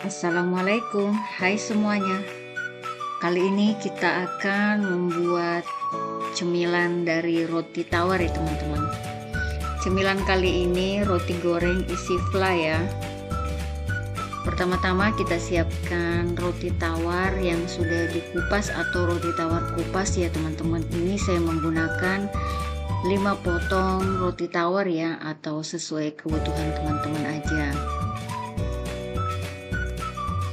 Assalamualaikum, hai semuanya. Kali ini kita akan membuat cemilan dari roti tawar ya teman-teman. Cemilan kali ini roti goreng isi fly ya. Pertama-tama kita siapkan roti tawar yang sudah dikupas atau roti tawar kupas ya teman-teman. Ini saya menggunakan 5 potong roti tawar ya, atau sesuai kebutuhan teman-teman aja.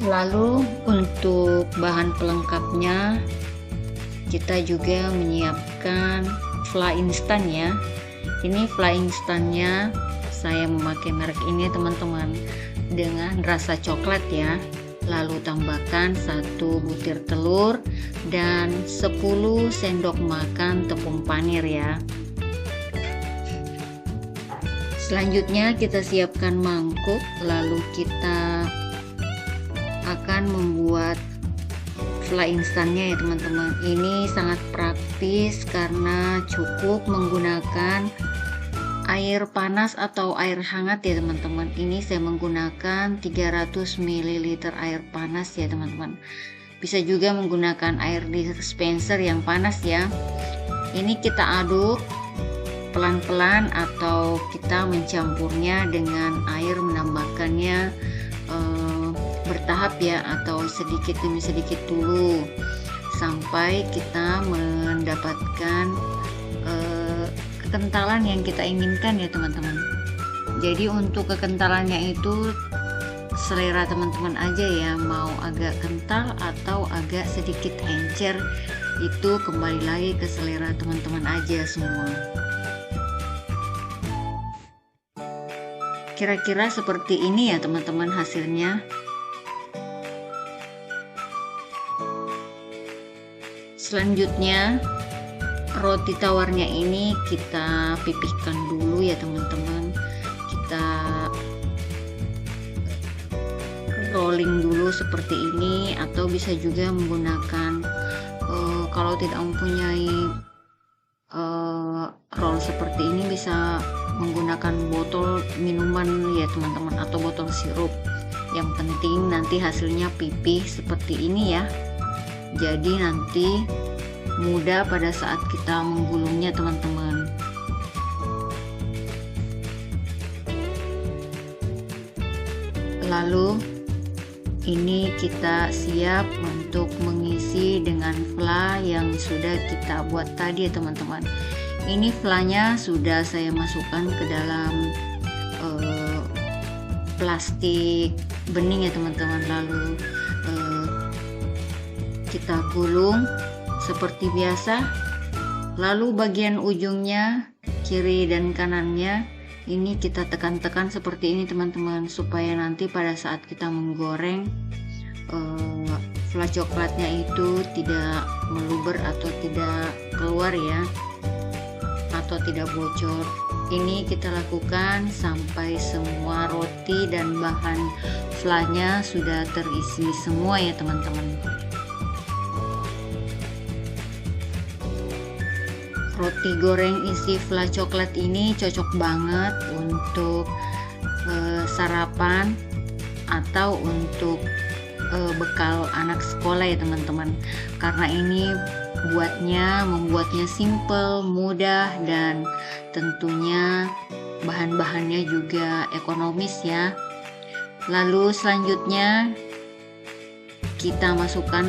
Lalu untuk bahan pelengkapnya kita juga menyiapkan fla instan ya. Ini fla instannya saya memakai merek ini teman-teman, dengan rasa coklat ya. Lalu tambahkan 1 butir telur dan 10 sendok makan tepung panir ya. Selanjutnya kita siapkan mangkuk, lalu kita akan membuat fla instannya ya teman-teman. Ini sangat praktis karena cukup menggunakan air panas atau air hangat ya teman-teman. Ini saya menggunakan 300 ml air panas ya teman-teman. Bisa juga menggunakan air dispenser yang panas ya. Ini kita aduk pelan-pelan atau kita mencampurnya dengan air, menambahkannya bertahap ya, atau sedikit demi sedikit dulu sampai kita mendapatkan kekentalan yang kita inginkan ya teman-teman. Jadi untuk kekentalannya itu selera teman-teman aja ya, mau agak kental atau agak sedikit encer, itu kembali lagi ke selera teman-teman aja semua. Kira-kira seperti ini ya teman-teman hasilnya. Selanjutnya roti tawarnya ini kita pipihkan dulu ya teman-teman. Kita rolling dulu seperti ini, atau bisa juga menggunakan kalau tidak mempunyai roll seperti ini bisa menggunakan botol minuman ya teman-teman, atau botol sirup. Yang penting nanti hasilnya pipih seperti ini ya. Jadi nanti mudah pada saat kita menggulungnya teman-teman. Lalu ini kita siap untuk mengisi dengan fla yang sudah kita buat tadi ya teman-teman. Ini flanya sudah saya masukkan ke dalam plastik bening ya teman-teman. Lalu kita gulung seperti biasa. Lalu bagian ujungnya kiri dan kanannya ini kita tekan-tekan seperti ini teman-teman, supaya nanti pada saat kita menggoreng fla coklatnya itu tidak meluber atau tidak keluar ya, atau tidak bocor. Ini kita lakukan sampai semua roti dan bahan flanya sudah terisi semua ya teman-teman. Roti goreng isi fla coklat ini cocok banget untuk sarapan atau untuk bekal anak sekolah ya teman-teman. Karena ini membuatnya simple, mudah, dan tentunya bahan-bahannya juga ekonomis ya. Lalu selanjutnya kita masukkan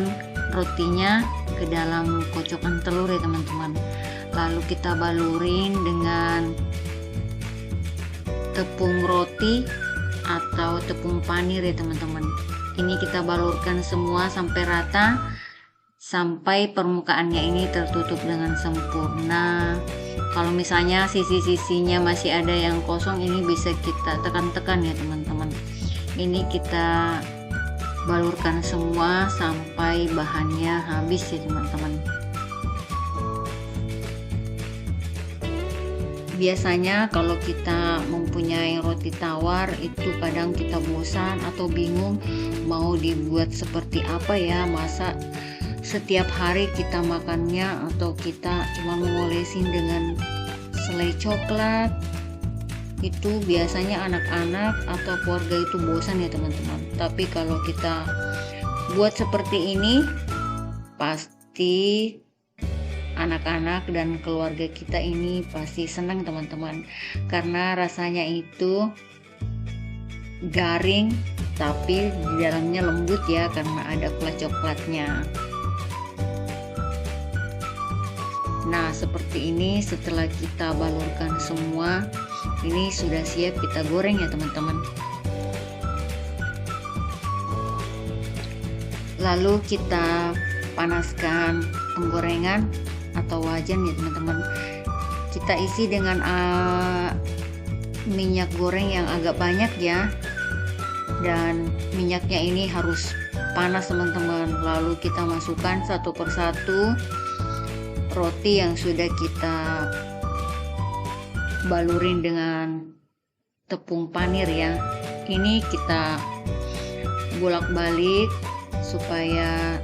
rotinya ke dalam kocokan telur ya teman-teman. Lalu kita balurin dengan tepung roti atau tepung panir ya teman-teman. Ini kita balurkan semua sampai rata, sampai permukaannya ini tertutup dengan sempurna. Kalau misalnya sisi-sisinya masih ada yang kosong, ini bisa kita tekan-tekan ya teman-teman. Ini kita balurkan semua sampai bahannya habis ya teman-teman. Biasanya kalau kita mempunyai roti tawar itu kadang kita bosan atau bingung mau dibuat seperti apa ya, masa setiap hari kita makannya, atau kita cuma mengolesin dengan selai coklat itu biasanya anak-anak atau keluarga itu bosan ya teman-teman. Tapi kalau kita buat seperti ini, pasti anak-anak dan keluarga kita ini pasti senang teman-teman, karena rasanya itu garing tapi di dalamnya lembut ya, karena ada coklatnya. Nah seperti ini, setelah kita balurkan semua, ini sudah siap kita goreng ya teman-teman. Lalu kita panaskan penggorengan atau wajan ya teman-teman. Kita isi dengan minyak goreng yang agak banyak ya, dan minyaknya ini harus panas teman-teman. Lalu kita masukkan satu persatu roti yang sudah kita balurin dengan tepung panir ya. Ini kita bolak-balik supaya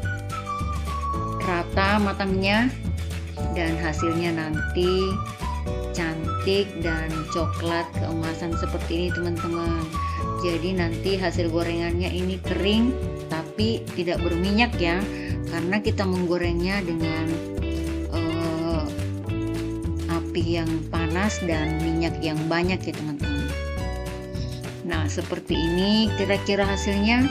rata matangnya, dan hasilnya nanti cantik dan coklat keemasan seperti ini teman-teman. Jadi nanti hasil gorengannya ini kering tapi tidak berminyak ya, karena kita menggorengnya dengan api yang panas dan minyak yang banyak ya teman-teman. Nah seperti ini kira-kira hasilnya.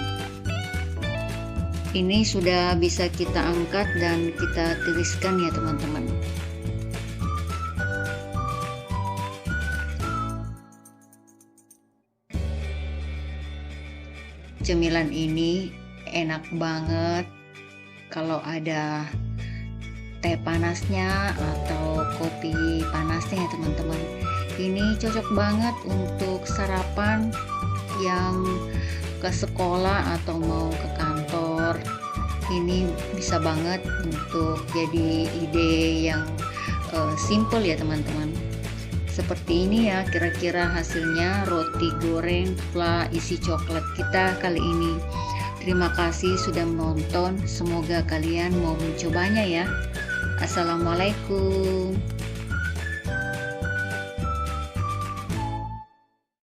Ini sudah bisa kita angkat dan kita tiriskan ya teman-teman. Cemilan ini enak banget kalau ada teh panasnya atau kopi panasnya ya teman-teman. Ini cocok banget untuk sarapan yang ke sekolah atau mau ke kantor. Ini bisa banget untuk jadi ide yang simple ya teman-teman. Seperti ini ya kira-kira hasilnya roti goreng pla isi coklat kita kali ini. Terima kasih sudah menonton, semoga kalian mau mencobanya ya. Assalamualaikum.